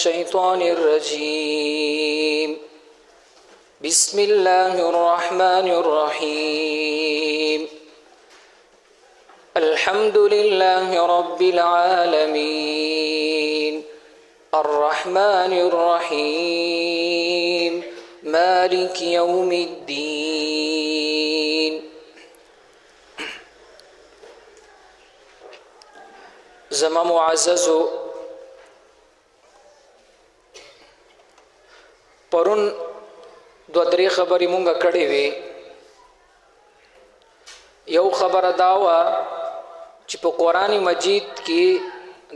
الشيطان الرجيم بسم الله الرحمن الرحيم الحمد لله رب العالمين الرحمن الرحيم مالك يوم الدين زما معززو پرون دو درې خبرې مونږه کړې وې. یو خبره دا وه چې په قرآن مجید کې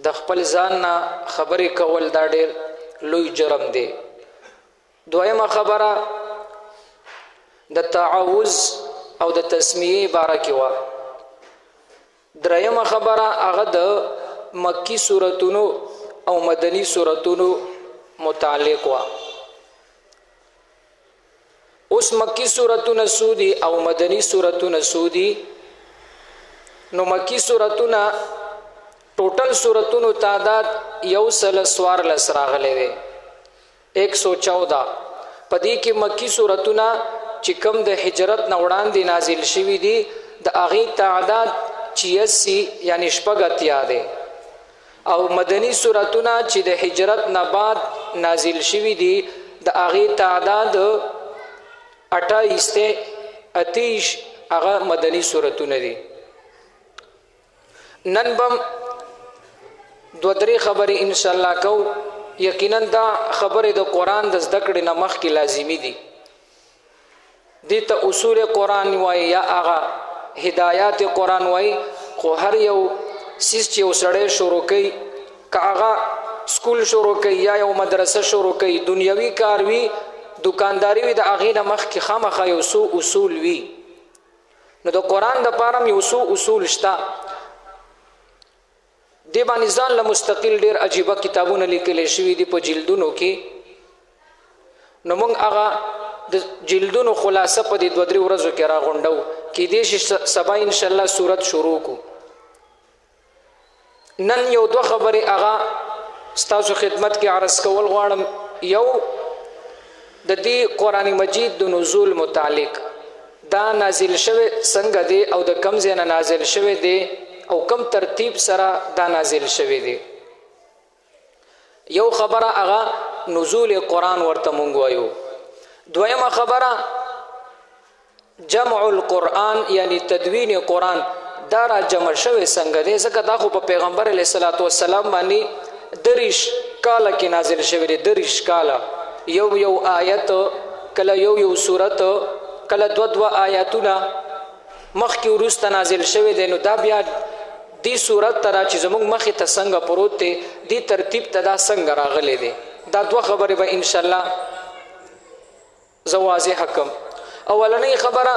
د خپل ځان نه خبرې کول دا ډېر لوی جرم دی. دویمه خبره د تعوذ او د تسمیه باره کې وه. دریمه خبره هغه د مکی سورتونو او مدنی سورتونو متعلق وه. اوس مکی سورتونه سودی او مدنی سورتونه سودی. نو مکی سورتونه ټوټل سورتونو تعداد 114 راغلی دی 114. په دې کې مکی سورتونه چې کوم د هجرت نه وړاندې نازل شوي دي د هغې تعداد 86 یعنی شپږ اتیا دی، او مدنی سورتونه چې د هجرت نه بعد نازل شوي دي د هغې تعداد 28 هغه مدنی سورتونه دي. نن بم دو درې خبرې ان شاء الله کو. یقینا دا خبرې د قرآن د زده کړې نه مخکې لازمي دي. دې ته اصول قرآن وایي یا هغه هدایات قرآن وایي. خو هر یو سیز چې یو سړی شروع کوي، که هغه سکول شروع کوي یا یو مدرسه شروع کوي، دنیوي کار وي، دکانداری وي، د هغې نه مخکې خامخا یو څو اصول وي. نو د قرآن دپاره هم یو څو اصول شته. دې باندې ځان له مستقل ډېر عجیبه کتابونه لیکلی شوي دي په جلدونو کې. نو موږ هغه د جلدونو خلاصه په دې 2-3 ورځو کې راغونډو. کیدای شي سبا انشاءالله صورت شروع کو. نن یو 2 خبرې هغه ستاسو خدمت کې عرض کول غواړم. یو د دې قرآن مجید د نزول متعلق، دا نازل شوی څنګه دی او د کم ځای نه نازل شوی دی او کم ترتیب سره دا نازل شوی دی. یو خبره هغه نزول قرآن ورته مونږ وایو. دویمه خبره جمع القرآن یعنی تدوین قرآن، دا را جمع شوی څنګه دی، ځکه دا خو په پیغمبر علیه الصلاة والسلام باندې 30 کاله کې نازل شوی دی. 30 کاله یو آیت، کله یو سورت، کله 2 آیاتونه مخکې وروسته نازل شوی دی. نو دا بیا دی صورت ته را چې زموږ مخې ته څنګه پروت دی، دی ترتیب ته دا څنګه راغلی دی. دا 2 خبرې به انشاءالله زه واضح کړم. اولنۍ خبره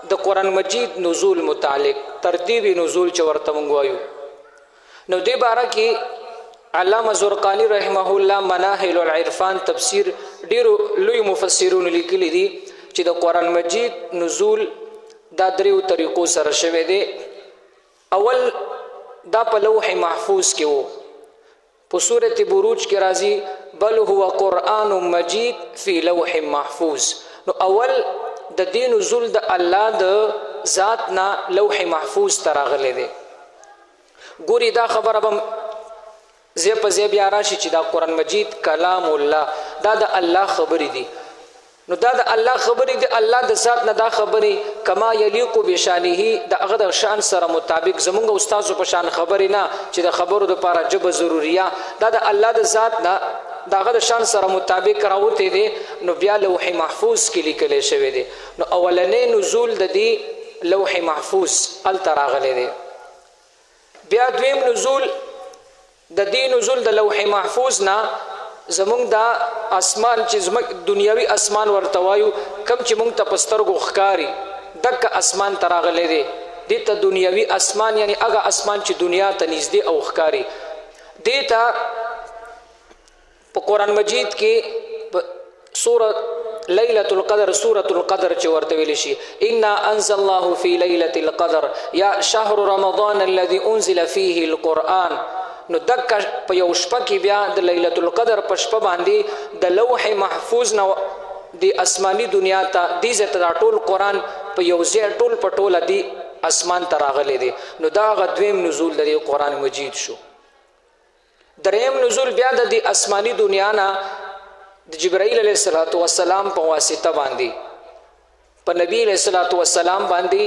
د قرآن مجید نزول متعلق، ترتیب نزول چې ورته موږ وایو. نو دې باره کې علامه زرقانی رحمه الله مناهل العرفان تفسیر ډیرو لوی مفسرونو لیکلي دي چې د قرآن مجید نزول دا 3 طریقو سره شوی دی. اول دا په لوح محفوظ کې وو. په سورة بروج کې راځي بل هو قرآن مجید فی لوح محفوظ. نو اول د دې نزول د الله د ذات نه لوح محفوظ ته راغلی دی. ګوري دا خبره به زی په زی بیا راشي چې دا قرآن مجید کلام الله، دا د الله خبرې دي. نو دا د الله خبرې دي، الله د ذات نه دا خبرې کما یلیق بشانه، د هغه د شان سره مطابق. زمونږ استادو په شان خبرې نه چې د خبرو دپاره ژبه ضروریه، دا د الله د ذات نه د هغه د شان سره مطابق راوتی دی. نو بیا لوح محفوظ کې لیکلی شوی دی. نو اولنی نزول د دې لوح محفوظ هلته راغلی دی. بیا دویم نزول د دې نزول د لوح محفوظ نه زمونږ دا اسمان چې زموږ دنیاوي اسمان ورته وایو، کم چې مونږ ته په سترګو ښکاري، دکه اسمان ته راغلی دی. دې ته دنیاوي اسمان یعنی هغه اسمان چې دنیا ته نږدې او ښکاري. دې ته په قرآن مجید کې سورة ليلة القدر، سورة القدر چې ورته ویل شي انا انزلناه في ليلة القدر یا شهر رمضان الذي انزل فيه القرآن نو دک په یو شپه کې بیا د لیلۃ القدر په شپه باندې د لوح محفوظ نه دی آسمانی دنیا ته دې ځای ته ټول قرآن په یو ځای ټول په ټوله دی اسمان ته راغلی دی. نو دا هغه دویم نزول د قرآن مجید شو. دریم نزول بیا د دې آسمانی دنیا نه د جبرائیل علیه السلام په واسطه باندې په نبی علیه السلام باندې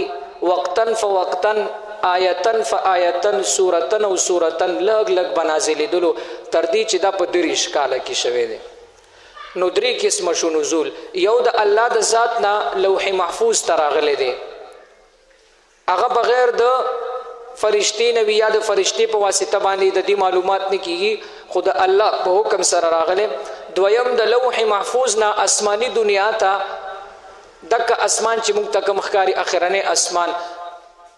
وقتن فوقتن آیتن فآیتن سورتن او سورتن لږ لږ بنازلېدلو تر دې چې دا په 30 کاله کې شوی دی. نو 3 قسمه شو نزول. یو د الله د ذات نه لوح محفوظ ته راغلی دی، هغه بغیر د فرشتي نه وي یا د فرشتي په واسطه باندې د دې معلومات نه کیږي، خو د الله په حکم سره راغلی. دویم د لوح محفوظ نه آسمانی دنیا ته دک اسمان چې موږ ته کوم ښکاري اخرنی اسمان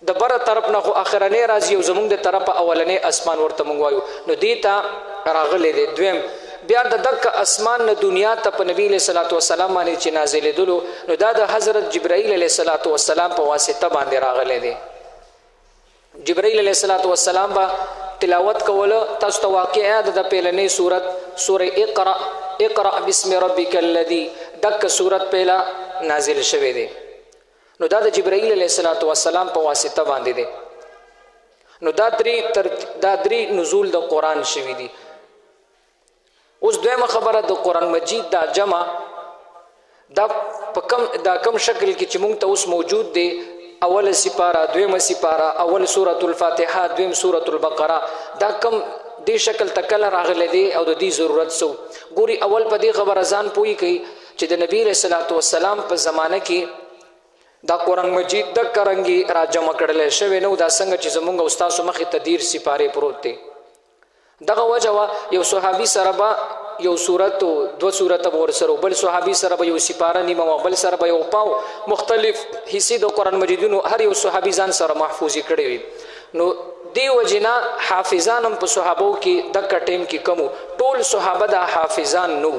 د بره طرف نه خو اخرنی راځي او زموږ د طرفه اولنی اسمان ورته موږ وایو، نو دې ته راغلی دی. دویم بیا د دک اسمان نه دنیا ته په نبی علیه السلام باندې چې نازلېدلو نو دا د حضرت جبرائیل علیه السلام په واسطه باندې راغلی دی. جبرائیل علیه السلام به تلاوت کوله. تاسو ته واقعه د پیلنې سورت سوره اقرأ بسم ربک الذی دک سورت پیلا نازل شوی دی. نو دا د جبرائیل علیه السلام په واسطه باندې دی. نو دا درې نزول د قرآن شوی دی. اوس دویمه خبره د قرآن مجید دا جمع دا کم شکل کې چې مونږ ته اوس موجود دی، اول سپاره، دویمه سپاره، اول سورة الفاتحه، دویم سورة البقره، دا کم دې شکل تکل راغلی دی او د دې ضرورت سو. ګوري اول په دې خبره ځان پوي کوي چې د نبی رسول الله والسلام په زمانه کې دا قرآن مجید د کرنګي را جمع کړل شوی نو، دا څنګه چې زمونږ استاد مخې ته 10 سپاره پروت دی. دغه وجه وا یو صحابي سره به یو سورت او 2 سورت ور سره، بل صحابي سره به یو سپاره نیمه، بل سره به یو پاو، مختلف حصے د قرآن مجیدونو هر یو صحابي ځان سره محفوظ کړی وي. نو دی وجنا حافظان هم په صحابو کې د کټیم کې کمو، ټول صحابه د حافظان نو.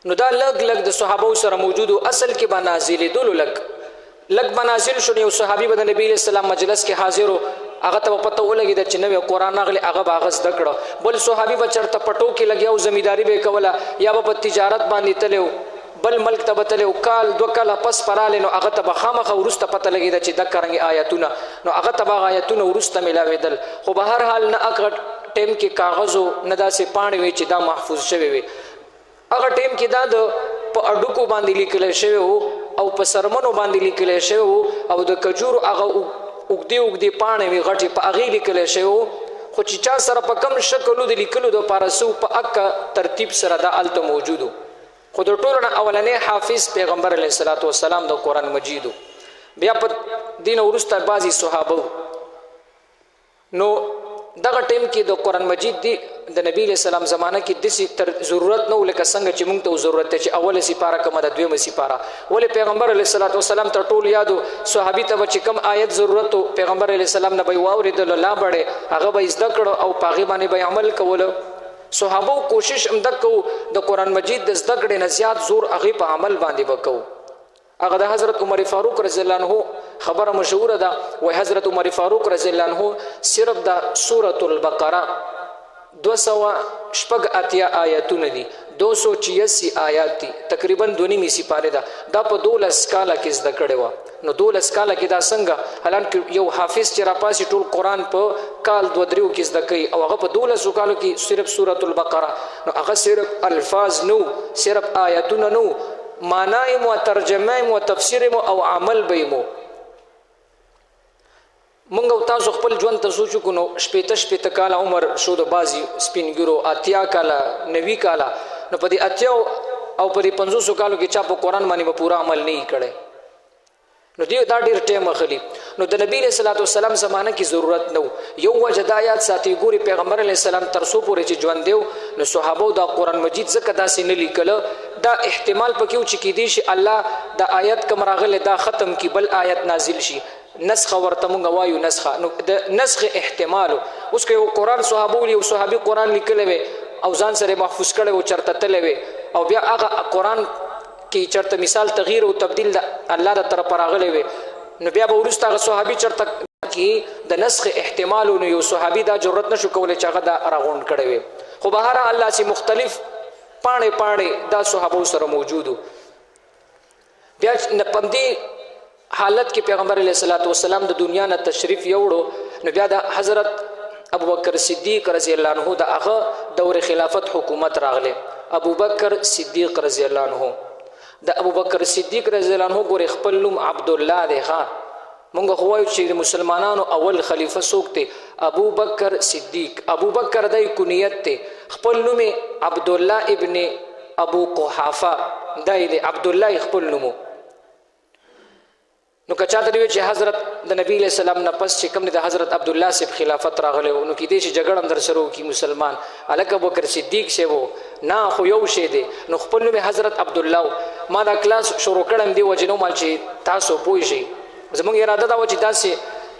نو دا لګ لګ د صحابو سره موجودو، اصل کې بنازل دلو لګ بنازل شو. یو صحابي د نبی اسلام مجلس کې حاضر، هغه ته پته ولګی چې نوې قرآن راغلی، هغه به هغه زده کړه. بل صحابي به چرته پټو کې لګیا او زمینداری به کوله، یا به په تجارت باندې تلو، بل ملک ته به تلو، کال 2 کاله پس پراله، نو هغه ته به خامخا وروسته پته لګی چې د کرنګي آیتونه، نو هغه ته به آیتونه وروسته ملاوېدل. خو به هر حال نه هغه ټیم کې کاغذو نه داسې پاڼې وي چې دا محفوظ شوی وي. هغه ټیم کې دا د په اډوکو باندې لیکل شوی او په سرمنو باندې لیکل شوی او د کجورو هغه اوږدې پاڼې وي غټې، په هغې لیکل شوی. خو چې چا سره په کم شکلو د لیکلو دپاره سو په اکه ترتیب سره دا هلته موجودو. خو د ټولو نه اولنی حافظ پیغمبر علیه السلام د قرآن مجیدو. بیا په دین وروسته بعضې صحابه. نو دغه ټیم کې د قرآن مجید دی د نبی علیه السلام زمانه کې داسې تر ضرورت نه و لکه څنګه چې موږ ته ضرورت دی چې اوله سپاره کومه ده، دویمه سپاره. ولې پیغمبر علیه السلام تر ټولو یادو، صحابي ته به چې کوم آیت ضرورت و پیغمبر علیه السلام نه به یې واورېدلو، لا بړې هغه به یې زده کړو او په هغې باندې به یې عمل کولو. صحابو کوشش هم دک کوو د قرآن مجید د زده کړې نه زیات زور هغې په عمل باندې به کوو. هغه د حضرت عمر فاروق رضی الله عنه خبره مشهوره ده، وای حضرت عمر فاروق رضی الله عنه صرف د سورة البقره 280 آیاتونه دي، 286 آیات دي، تقریبا 2.5 سپاره ده. دا په 12 کاله کې زده کړې وه. نو 12 کاله کې دا څنګه، حالانکه یو حافظ چې راپاسي ټول قرآن په کال 2-3 کې زده کوي او هغه په 12 کالو کې صرف سورة البقره، نو هغه صرف الفاظ نو، صرف آیاتونه نو، معنی مو، ترجمه مو، تفسیر مو او عمل به مو. مونږ او تاسو خپل ژوند ته سوچ کو نو شپېته کاله عمر شو د بازي سپینګرو، 80 کاله 90 کاله، نو په دې 80 او په دې 500 کالو کې چا په قرآن باندې به پورا عمل نه کړي. نو دا ډېر ټیم اخلي. نو د نبی رسول الله والسلام زمانه کې ضرورت نو. یو وجه د آیات ساتي ګوري پیغمبر علیه السلام تر څو پورې چې ژوند دیو، نو صحابه دا قرآن مجید ځکه داسې نه لیکل، دا احتمال پکې و چې کېدی شي الله د آیت کوم راغلی دا ختم کی، بل آیت نازل شي، نسخه ورته مونږ وایو نسخه. نو د نسخ احتمال اوس که یو قرآن صحابه یو صحابي قرآن لیکلی وي او ځان سره محفوظ کړی و چرته تللی وي او بیا هغه قرآن کې چرته مثال تغییر او تبدیل د الله د طرفه راغلی وي، نو بیا به وروسته هغه صحابي چرته کې د نسخ احتمال نو یو صحابي دا جرأت نشو کولای چې هغه دا راغونډ کړی وي خو بهر الله چې مختلف پاڼې دا صحابو سره موجودو بیا پمدې حالت کې پیغمبر علیه الصلاۃ والسلام د دنیا نه تشریف یوړو نو بیا د حضرت ابوبکر صدیق رضی الله عنه د هغه دور خلافت حکومت راغله ابوبکر صدیق رضی الله عنه د ابوبکر صدیق رضی الله عنه ګور خپل نوم عبد الله دی ها مونږ خو وایو چې مسلمانانو اول خلیفہ څوک دی ابوبکر صدیق ابوبکر دای کنیت ته خپل نوم عبد الله ابن ابو قحافه دای دی عبد الله خپل نوم نو کچا ته وی چې حضرت د نبی له سلام نه پس چې کوم د حضرت عبد الله سیب خلافت راغله نو کې دې چې جګړه اندر سره کی مسلمان الک ابوبکر صدیق سی وو نه خو یو شی دی نو خپل نوم حضرت عبد الله ما دا کلاس شروع کړم دی وجنو مال چې تاسو پوي شي زموږ اراده دا و چې تاسو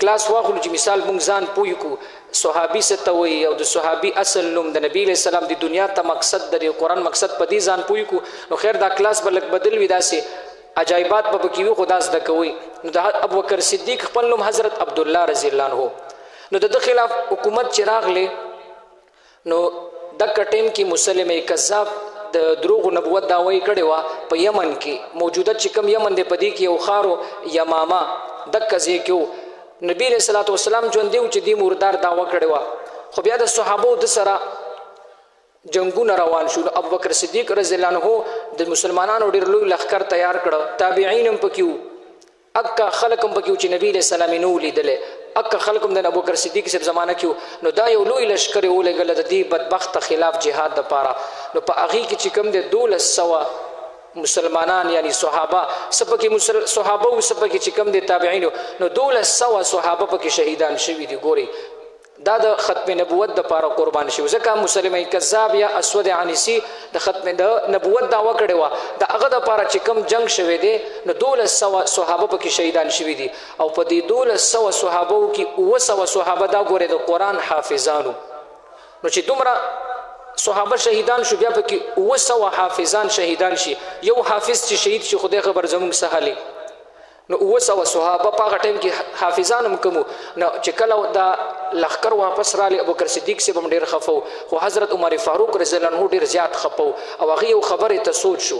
کلاس واخلو چې مثال مونږ ځان پوي کو صحابي ستوي او د صحابي اصل نوم د نبی له سلام د دنیا ته مقصد د قرآن مقصد پدې ځان پوي کو نو خیر دا کلاس بلک بدل وی داسې عجایبات په بکیو خدا زده کوي نو د ابوبکر صدیق خپل نوم حضرت عبد الله رضی الله عنه نو د خلاف حکومت چراغ له نو د کټیم کې مسلمه کذاب د دروغ نبوت داوی کړي وا په یمن کې موجوده چې کوم یمن دی پدې کې یو خارو یمامه د کزي کې نبی رسول الله والسلام ژوند دی چې دی مردار داوا کړي وا خو بیا د صحابه د سره جنگونه روان شو ابوبکر صدیق رضی الله عنه د مسلمانانو ډیر لوی لخر تیار کړ تابعین هم پکيو اکا خلق هم پکيو چې نبی رسول الله نو لیدله اکا خلق هم د ابوبکر صدیق سره زمانہ کې نو دا یو لوی لشکره ولګل د دې بدبخت خلاف jihad د پاره نو په اغي کې چې کوم د 1200 مسلمانان یعنی صحابه سپکه صحابه او سپکه چې کوم د تابعین نو 1200 صحابه پکې شهیدان شوی دي ګوري دا د ختم نبوت د پاره قربان شي ځکه مسلمه کذاب یا اسود عنسی د ختم د نبوت داوا کړي وا د هغه د پاره چې کوم جنگ شوه دي نو 1200 صحابه پکې شهیدان شوی دي او په دې 1200 صحابه کې 900 صحابه دا ګوره د قران حافظانو نو چې دومره صحابه شهیدان شو بیا پکې 900 حافظان شهیدان شي یو حافظ چې شهید شي خدای خبر زموږ سهالي نو 900 صحابه په ټیم کې حافظان هم کوم نو چې کله دا لخر واپس را لې ابوبکر صدیق سے بم ډیر خفو خو حضرت عمر فاروق رضی الله عنه ډیر زیات خفو او هغه یو خبره ته سوچ شو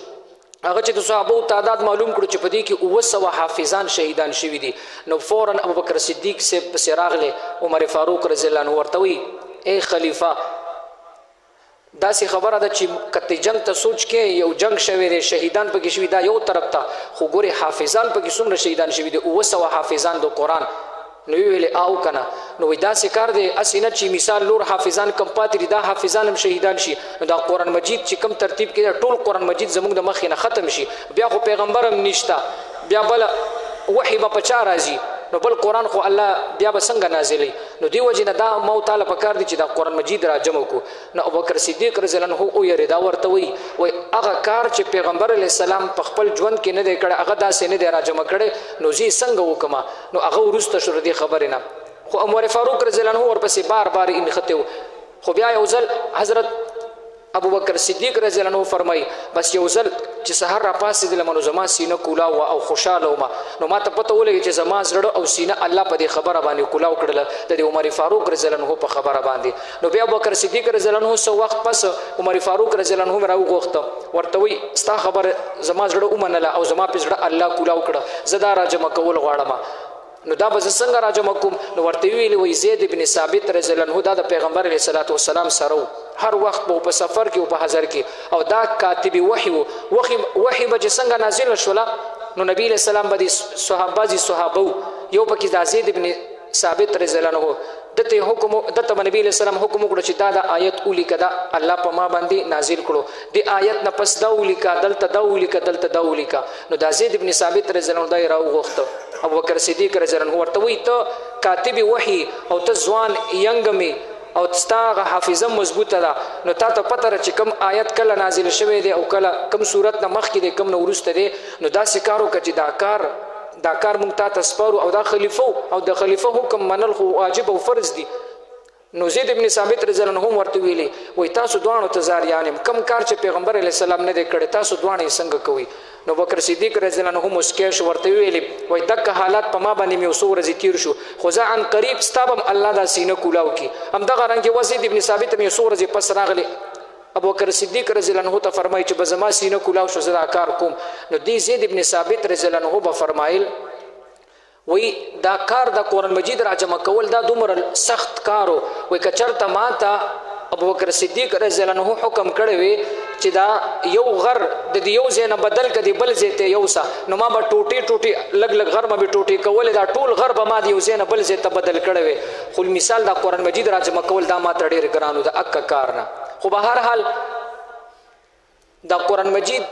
هغه چې د صحابه تعداد معلوم کړو چې په دې کې 900 حافظان شهیدان شوی دي نو فورا ابوبکر صدیق سے پس راغله عمر فاروق رضی الله عنه ورته وی اے خلیفہ دا سی خبره ده چې کته جنگ ته سوچ کې یو جنگ شوی دی شهیدان پکې شوی دا یو طرف ته خو ګوري حافظان پکې څومره شهیدان شوی دي 900 حافظان د قران نو ویل او کنه نو دا سی کار دی اسینه چې مثال لور حافظان کم پاتې دا حافظان هم شهیدان شي نو دا قران مجید چې کم ترتیب کې ټول قران مجید زموږ د مخ نه ختم شي بیا خو پیغمبر هم نشتا بیا بل وحی په پچا راځي نو بل قران خو الله بیا به څنګه نازلې نو دی وجنه دا مو تعالی په کار دي چې دا قران مجید را جمع کو نو ابوبکر صدیق رضی الله عنه او یری دا ورته وی هغه کار چې پیغمبر علی السلام په خپل ژوند کې نه دی کړ هغه داسې نه دی را جمع کړي نو زی څنګه وکما نو هغه ورسته شو دې خبره نه خو عمر فاروق رضی الله عنه ورپسې بار بار انخته خو بیا یو ځل حضرت ابوبکر صدیق رضی الله عنه فرمای بس یو ځل چې سحر را پاسې د لمنو زما سینه کولاو او خوشاله ومه نو ما ته پته ولګی چې زما زړه او سینه الله په دې خبره باندې کولاو کړل د عمر فاروق رضی الله عنه په خبره باندې نو بیا ابوبکر صدیق رضی الله عنه سو وخت پس عمر فاروق رضی الله عنه راو غوښته ورته وی ستا خبر زما زړه ومنله او زما په زړه الله کولاو کړه زدا را جمع کول غواړم نو دا به څنګه راجم کوم نو ورته ویلی وی زید ابن ثابت رضی الله عنه دا د پیغمبر علیه الصلاۃ والسلام سره هر وخت په سفر کې او په حضر کې او دا کاتب وحی به څنګه نازل شولا نو نبی علیہ السلام باندې صحابه یو پکې د زید ابن ثابت رضی الله عنه دته حکم دته نبی علیہ السلام حکم وکړو چې دا د آیت اولی کدا الله په ما باندې نازل کړو د آیت نه پس دا اولی کا دلته دا اولی کا نو د زید ابن ثابت رضی الله عنه راو غوښته ابوبکر صدیق رضی الله عنه ورته وی ته کاتب وحی او ته ځوان ینګمی او تستاغه حافظه مضبوطه ده نو تا ته پته چې کم آیت کله نازل شوی دی او کله کم صورت نه مخکې دی کم نه ورسته دی نو دا سکارو کچې دا کار مونږ ته تسپارو او دا خلیفہ او د خلیفہ حکم منل خو واجب او فرض دی نو زید ابن ثابت رضی الله عنه ورته ویلي وای تاسو دوانو ته زاریانم کم کار چې پیغمبر علی السلام نه دی کړی تاسو دوانه څنګه کوي نو بکر صدیق رضی الله عنه مسکی شو ورته ویلي وای دغه حالات په ما باندې مې څو ورځې تیر شو خو زه عن قریب ستابم الله دا سینه کولاو کی همدغه رنګ وزید ابن ثابت مې څو ورځې پس راغلی ابو بکر صدیق رضی الله عنه ته فرمایي چې به زما سینه کولاو شو زه دا کار کوم نو دی زید ابن ثابت رضی الله عنه به فرمایل وی دا کار د قرآن مجید را جمع کول دا دومره سخت کارو وی که چرته ما ته ابو بکر صدیق رضی الله عنه حکم کړی وی چې دا یو غر د یو ځای نه بدل کړي بل ځای ته یوسه نو ما به ټوټې لږ لږ غر به ټوټې کولې دا ټول غر به ما د یو ځای نه بل ځای ته بدل کړی وی خو مثال دا قرآن مجید را جمع کول دا ما ته ډېر ګران و د اکه کار نه خو به هر حال دا قرآن مجید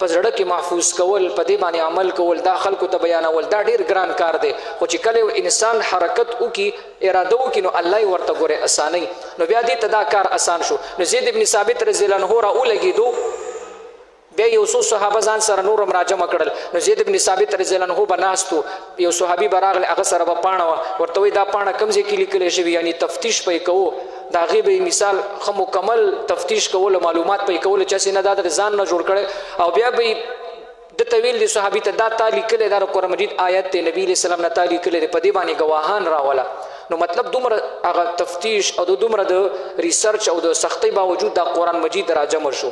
په زړه کې محفوظ کول په دې باندې عمل کول دا خلکو ته بیانول دا ډیر ګران کار دی خو چې کله انسان حرکت وکي اراده وکي نو الله ورته ګوره اساني نو بیا دې ته دا کار اسان شو نو زید ابن ثابت رضی الله عنه را ولګیدو بیا یو څو صحابه ځان سره نورم راجمع کړل نو زید ابن ثابت رضی الله عنه بناستو یو صحابي براغله هغه سره به پاڼه ورته وی دا پاڼه کوم ځای کې لیکل شوی یعنی تفتیش پې کوو دا غیبه مثال خو مکمل تفتیش کول معلومات پې کول چې سینه دا ځان نه جوړ کړي او بیا به د طویل دي صحابي ته دا تعالی کله دا قرآن مجید آیت ته نبی علیہ السلام نه تعالی کله په دې باندې گواهان راولا نو مطلب دومره هغه تفتیش او دومره د ریسرچ او د سختۍ باوجود دا قرآن مجید راجمع شو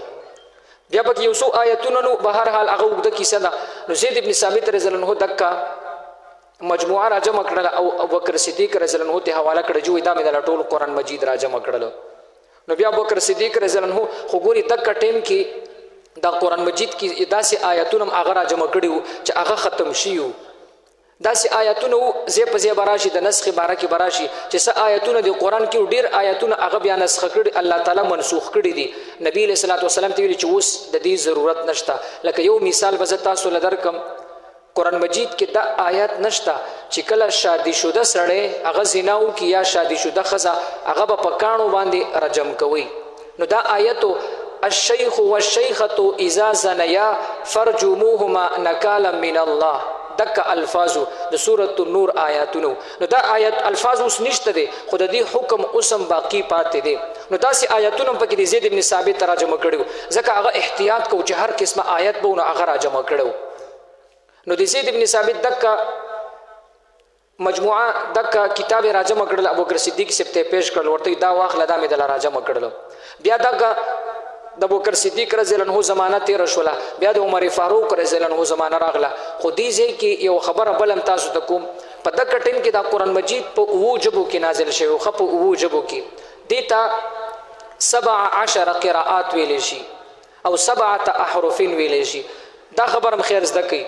بیا پکې یو څو آیتونه نو بهر حال هغه وګد کیسه ده نو زید ابن ثابت رضی الله عنه دکا مجموعه راجمع کړل او ابوبکر صدیق رضی الله عنه ته حواله کړ جو دا مې د ټول قرآن مجید راجمع کړل نو بیا ابوبکر صدیق رضی الله عنه خو ګوري دکا ټیم کې دا قرآن مجید کې داسې آیتونه هغه راجمع کړي چې هغه ختم شيو داسې آیتونه زی په زی براشي د نسخ باره کې براشي چې څه آیتونه د قرآن کې ډیر آیتونه هغه بیا نسخ کړي الله تعالی منسوخ کړي دي نبی علیہ الصلوۃ والسلام ته ویلي چې اوس د دې ضرورت نشته لکه یو مثال به تاسو لدرکم قرآن مجید کې دا آیات نشته چې کله شادي شوده سړی هغه زنا وکړي یا شادي شوده ښځه هغه به په کاڼو باندې رجم کوي نو دا آیتو الشیخ والشیخة اذا زنیا فرجموهما نکالا من الله دک الفاظو د سورۃ النور آیاتونو نو دا آیات الفاظ اوس نشته دي خو د دې حکم اوسم باقی پاتې دي نو داسې آیاتونو پکې د زید ابن ثابت ترجمه کړو ځکه هغه احتیاط کو چې هر قسمه آیت به هغه راجمه کړو نو د زید ابن ثابت دک مجموعه دک کتاب راجمه کړل ابوبکر صدیق سپ ته پیش کړل ورته دا واخله دا مې دل راجمه کړل بیا دک د ابوبکر صدیق رضی الله عنه زمانہ تیر شوله بیا د عمر فاروق رضی الله عنه زمانہ راغله خو دې ځای کې یو خبره بلم تاسو ته کوم په دغه ټیم کې دا قرآن مجید په اوو جبو کې نازل شوی خو په اوو جبو کې دیتا 17 قراءات ویل شي او 7 احرف ویل شي دا خبرم خیر زده کوي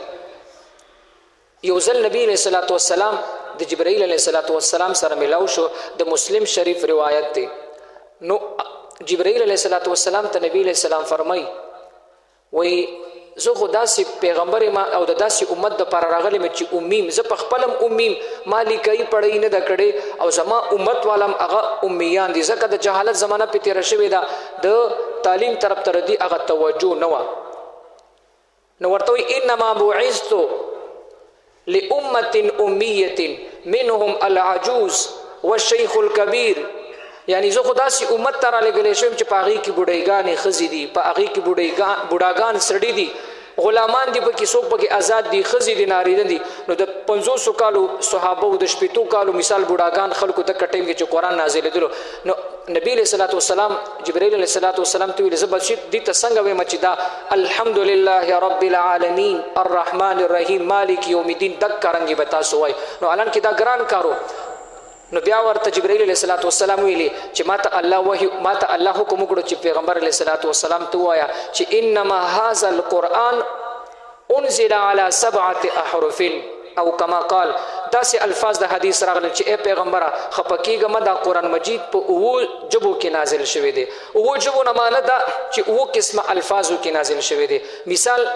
یو ځل نبی علیہ الصلوۃ والسلام د جبرائیل علیہ الصلوۃ والسلام سره ملاو شو د مسلم شریف روایت دی نو جبرائیل علیہ الصلوۃ والسلام ته نبی علیہ السلام فرمای وای زه خو داسې پیغمبر ما او د داسې امت د پر راغلی مې چې امیم زه په خپلم امیم مالی کوي پړی نه د کړي او زما امت والم هغه امیان دي ځکه د جهالت زمانہ په تیر شوی دا د تعلیم طرف تر دی هغه توجه نه و نو ورته انما بعثت لامه امیه منهم العجوز والشيخ الكبير یعنی زه خدا سي امت تر لګلې شم چې پاغي کې بډایګان خزي دي پاغي کې بډاګان سړي دي غلامان دي په کې څوک په کې آزاد دي خزي دي نارینه دي نو د 500 کالو صحابه او د 70 کالو مثال بډاګان خلکو ته کټیم کې چې قران نازل دي نو نبی علیہ الصلوۃ والسلام جبرائیل علیہ الصلوۃ والسلام ته ویل زبر شي دي ته څنګه وې مچ دا الحمدلله رب العالمین الرحمن الرحیم مالک یوم الدین دک کرانګي بتا سوای نو الان کې دا ګران کارو نو بیا ورته جبرائیل علیہ الصلوۃ والسلام ویلي چې ماته الله وحی ماته الله حکم وکړو چې پیغمبر علیہ الصلوۃ والسلام ته وایا چې انما هذا القرآن انزل على 7 احرف او کما قال داسې الفاظ د حدیث راغلي چې اے پیغمبره خپکیګه دا قرآن مجید په او جبو کې نازل شوی دی او جبو نه معنی دا چې او قسمه الفاظو کې نازل شوی دی مثال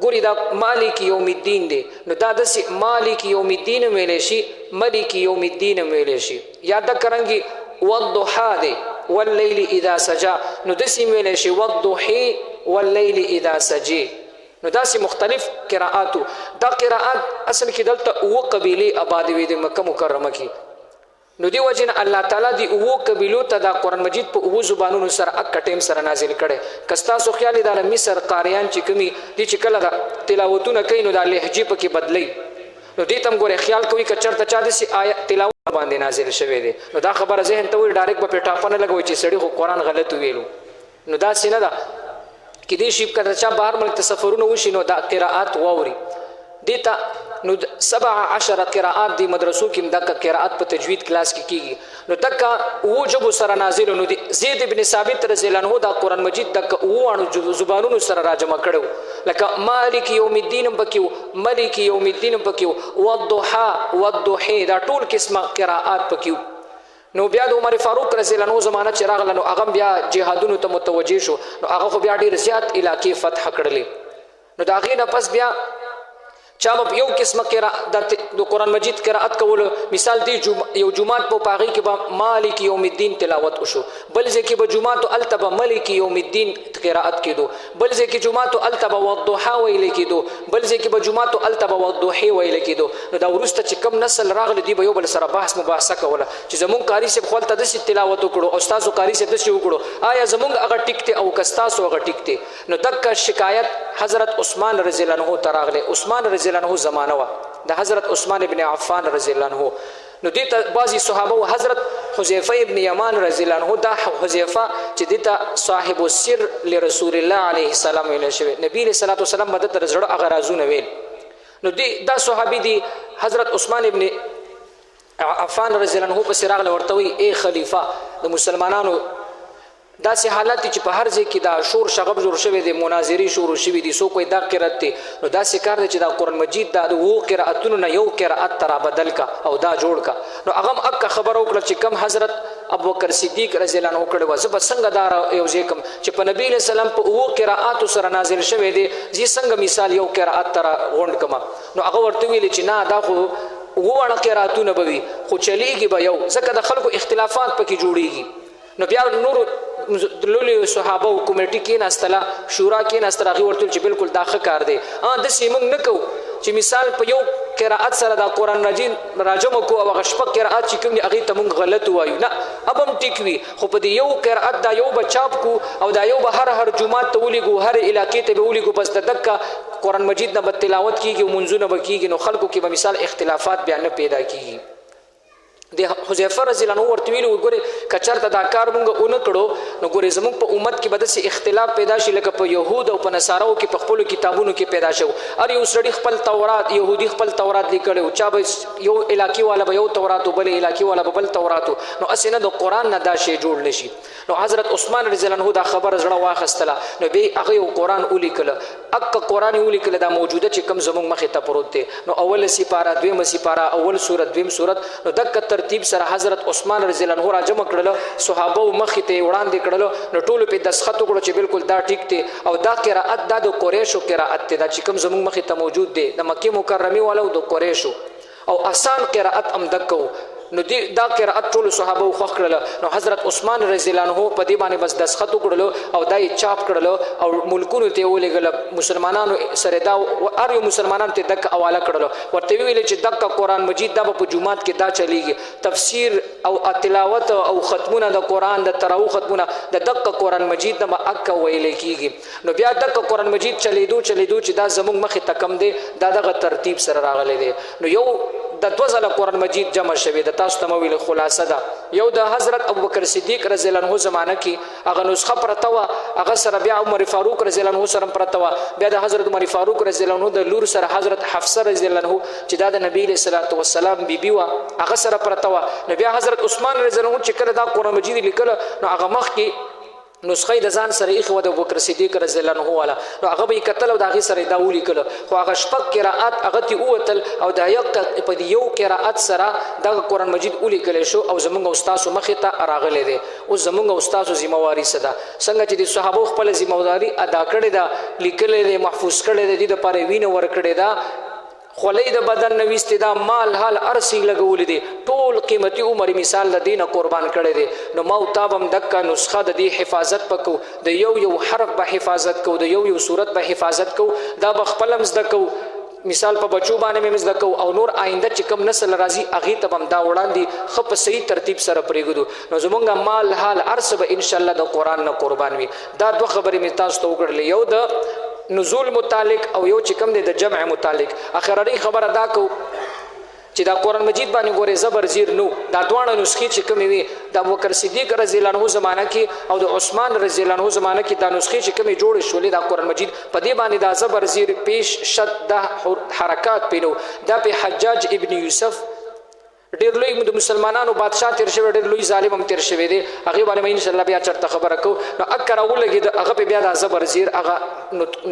ګوري دا مالک یوم الدین دی نو دا داسې مالک یوم الدین ویل شي ملک یوم الدین ویل شي یاد کرانګي والضحى دی والليل اذا سجى نو داسې ویل شي والضحى والليل اذا سجى نو داسې مختلف قراءات دا قراءات اصل کې دلته او قبيله آباد وي د مکه مکرمه کې نو دی وجه نه الله تعالی دی اوو قبیلو ته دا قرآن مجید په اوو زبانونو سره اکه ټیم سره نازل کړی. که ستاسو خیال د مصر قاریان چې کومي دي چې کله تلاوتونه کوي نو دا لهجې پکې بدلی نو دې تم ګوره خیال کوي که چېرته چا داسې آیت تلاوت باندې نازل شوی دی نو دا خبره ذهن ته وایي ډایرکټ به پرې ټاپه نه لګوي چې سړي خو قرآن غلط ویلو. نو داسې نه ده کیدای شي که چا بهر ملک ته سفرونه وشي نو دا قرائات واوري دې ته نو 17 قرائات دی مدرسو کې دغه قرائات په تجوید کلاس کې کیږي. نو دغه او جبو سره نازل نو دی زید ابن ثابت رضی الله عنه دا قرآن مجید دغه او زبانونو سره راجمع کړو لکه مالک یوم الدین بکیو ملک یوم الدین بکیو والضحى والضحى دا ټول قسمه قرائات بکیو. نو بیا د عمر فاروق رضی الله عنه زمانه چې راغله نو هغه بیا جهادونو ته متوجه شو نو هغه خو بیا ډیر زیات علاقې فتح کړلې. نو دا غینه پس بیا چا په یو قسمه د قرآن مجید قرائت کولو مثال دی یو جمعات په پاغي کې به مالک یوم الدین تلاوت وشو بل ځکه به جمعات التبه ملک یوم الدین قرائت کېدو بل ځکه جمعات التبه والضحى ویل کېدو بل ځکه به جمعات التبه والضحى ویل کېدو. نو دا ورسته چې کم نسل راغلی دی به یو بل سره بحث مباحثه کوله چې زمون قاری صاحب خپل ته د تلاوت وکړو او استاد قاری صاحب د وکړو آیا زمون هغه ټیکته او کستاسو هغه ټیکته. نو دغه شکایت حضرت عثمان رضی الله عنه تراغله. عثمان رضی الله عنه زمانه وا د حضرت عثمان ابن عفان رضی الله عنه. نو دته بعضی صحابه او حضرت حذیفه ابن یمان رضی الله عنه دا حذیفه چې دته صاحب السر لرسول الله علیه السلام ویل شوی نبی صلی الله علیه وسلم مدد رزړه هغه رازونه ویل. نو دا صحابي دی حضرت عثمان ابن عفان رضی الله عنه په سراغ ورته وی اے خلیفہ د مسلمانانو داسې حالت چې په هر ځای کې دا شور شغب جوړ شوی دی مناظرې شروع شوي دي څوک وایي دا قرات دی نو داسې کار دی چې دا قرآن مجید دا د اوو قراتونو نه یو قرات ته رابدل کا او دا جوړ کا. نو هغه هم اکه خبره وکړه چې کم حضرت ابوبکر صدیق رضی الله عنه کړی و زه به څنګه دا یو ځای کوم چې په نبی علیه السلام په اوو قراتو سره نازل شوی دی زه څنګه مثال یو قرات ته غونډ کما. نو هغه ورته ویل چې نه دا خو اووه قراتونه به وي خو چلیږي به یو ځکه د خلکو اختلافات پکې جوړیږي. نو بیا نور لولي صحابه او کمیټي کې ناستله شورا کې ناستله هغه ورته چې بالکل دا ښه کار دی د سیمنګ نه کو چې مثال په یو قرائت سره دا قرآن مجید راجم کو او غشپک قرائت چې کوم هغه ته مونږ غلط وایو نه ابم ټیکوي خو په دې یو قرائت دا یو بچاپ کو او دا یو به هر جمعه ته ولېګو هر علاقې ته به ولېګو بس د دکا قرآن مجید نه تلاوت کیږي او منځونه به کیږي نو خلکو کې به مثال اختلافات بیا نه پیدا کیږي. د حذیفه رضی الله عنه ورته ویلو ګوره که چېرته دا کار مونږ ونه کړو نو ګوره زموږ په امت کې به داسې اختلاف پیدا شي لکه په یهود او په نصاراو کې په خپلو کتابونو کې پیدا شو. هر یو سړي خپل تورات یهودي خپل تورات لیکلی و چا به یو علاقې والا به یو تورات و بل علاقې والا به بل تورات و نو هسې نه د قرآن نه دا شی جوړ نشي. نو حضرت عثمان رضی الله عنه دا خبره زړه واخیستله نو بیا هغه یو قرآن ولیکله اکه قرآن یې ولیکله دا موجوده چې کوم زموږ مخې ته پروت دی. نو اوله سپاره دویمه سپاره اول سورت دویم سورت نو دغه ترتیب سره حضرت عثمان رضی الله عنه راجمع کړل صحابه مخې ته وړاندې کړل نو ټولو په دسخط وکړو چې بالکل دا ټیک دی او دا قرائت دا د قریشو قرائت دی دا چې کوم زموږ مخې ته موجود دی د مکې مکرمه والو د قریشو او آسان قرائت هم دکو. نو دا قرائت ټول صحابه خوښ کړل. نو حضرت عثمان رضی الله عنه په دې باندې بس دسخط وکړل او دا یې چاپ کړل او ملکونو ته ولېږل مسلمانانو سره دا هر یو مسلمانانو ته دک حواله کړل ورته ویل چې دک قرآن مجید دا په جمعات کې دا چلیږي تفسیر او تلاوت او ختمونه د قرآن د تراو ختمونه د دک قرآن مجید د اکه ویل کیږي. نو بیا دک قرآن مجید چلیدو چې دا زموږ مخې ته کم دی دا دغه ترتیب سره راغلی دی. نو یو د دوه ځله قرآن مجید جمع شوی د تاسو ته مویل خلاصه ده یو د حضرت ابوبکر صدیق رضی الله عنه زمانه کې هغه نسخه پرته وه هغه سره بیا عمر فاروق رضی الله عنه سره پرته وه بیا د حضرت عمر فاروق رضی الله عنه د لور سره حضرت حفصه رضی الله عنه چې دا د نبی علیه الصلاة والسلام بیبي وه هغه سره پرته وه. نو بیا حضرت عثمان رضی الله عنه چې کله دا قرآن مجید لیکله نو هغه مخکې نسخه د ځان سره ایښې وه د ابوبکر صدیق رضی الله عنه والا نو هغه به یې کتل او د هغې سره یې دا ولیکله خو هغه شپږ قرائات هغه ترې ووتل او د په یو قرائت سره دغه قرآن مجید ولیکلی شو او زموږ او ستاسو مخې ته راغلی دی. اوس زموږ او ستاسو ذمهواري څه ده څنګه چې د صحابو خپله ذمهواري ادا کړې ده لیکلی دی محفوظ کړی دی دې دپاره یې وینه ورکړې ده خولۍ د بدن نه ویستې ده مال حال هر څه لګولی دی ټول قیمتي عمر مثال د دې نه قربان کړی دی. نو ما او تا به هم دکه نسخه د دې حفاظت به کوو د یو حرف به حفاظت کوو د یو صورت به حفاظت کوو دا به خپله هم زده کوو مثال په بچو باندې مې زده کوو او نور آینده چې کوم نسل راځي هغې ته به هم دا وړاندې ښه په صحیح ترتیب سره پرېږدو نو زمونږ مال حال هر څه به انشاءالله د قرآن نه قربان وي دا دوه خبرې مې تاسو ته وکړلې یو د نزول متعلق او یو چې کوم دی د جمع متعلق اخرنۍ خبره دا کوو چې دا قرآن مجید باندې ګورې زبر زیر نو دا دواړه نسخې چې کومې وي د ابوبکر صدیق رضی الله عنه زمانه کې او د عثمان رضی الله عنه زمانه کې دا نسخې چې کومې جوړې شولې دا قرآن مجید په دې باندې دا زبر زیر پیش شد دا حرکات پې نو دا په حجاج ابن یوسف ډېر لوی د مسلمانانو بادشاه تیر شوی ډېر لوی ظالم هم تیر شوی دی هغې باندې به انشاءالله بیا چېرته خبره کوو نو اکه راولګېده هغه پې بیا دا زبر زیر هغه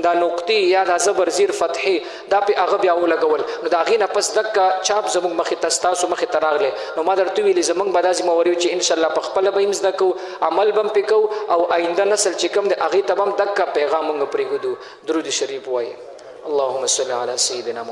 دا نقطې یا دا زبر زیر فتحې دا پې هغه بیا ولګول نو د هغې نه پس دکه چاپ زموږ مخې ته ستاسو مخې ته راغلی نو ما درته ویلې زموږ به دا ذمهواري چې انشاءالله په خپله به یې زده کوو عمل به هم پې کوو او آینده نسل چې کوم دی هغې ته به هم دکه پیغام موږ پرېږدو درود شریف وایي اللهم صل علی سیدنا محمد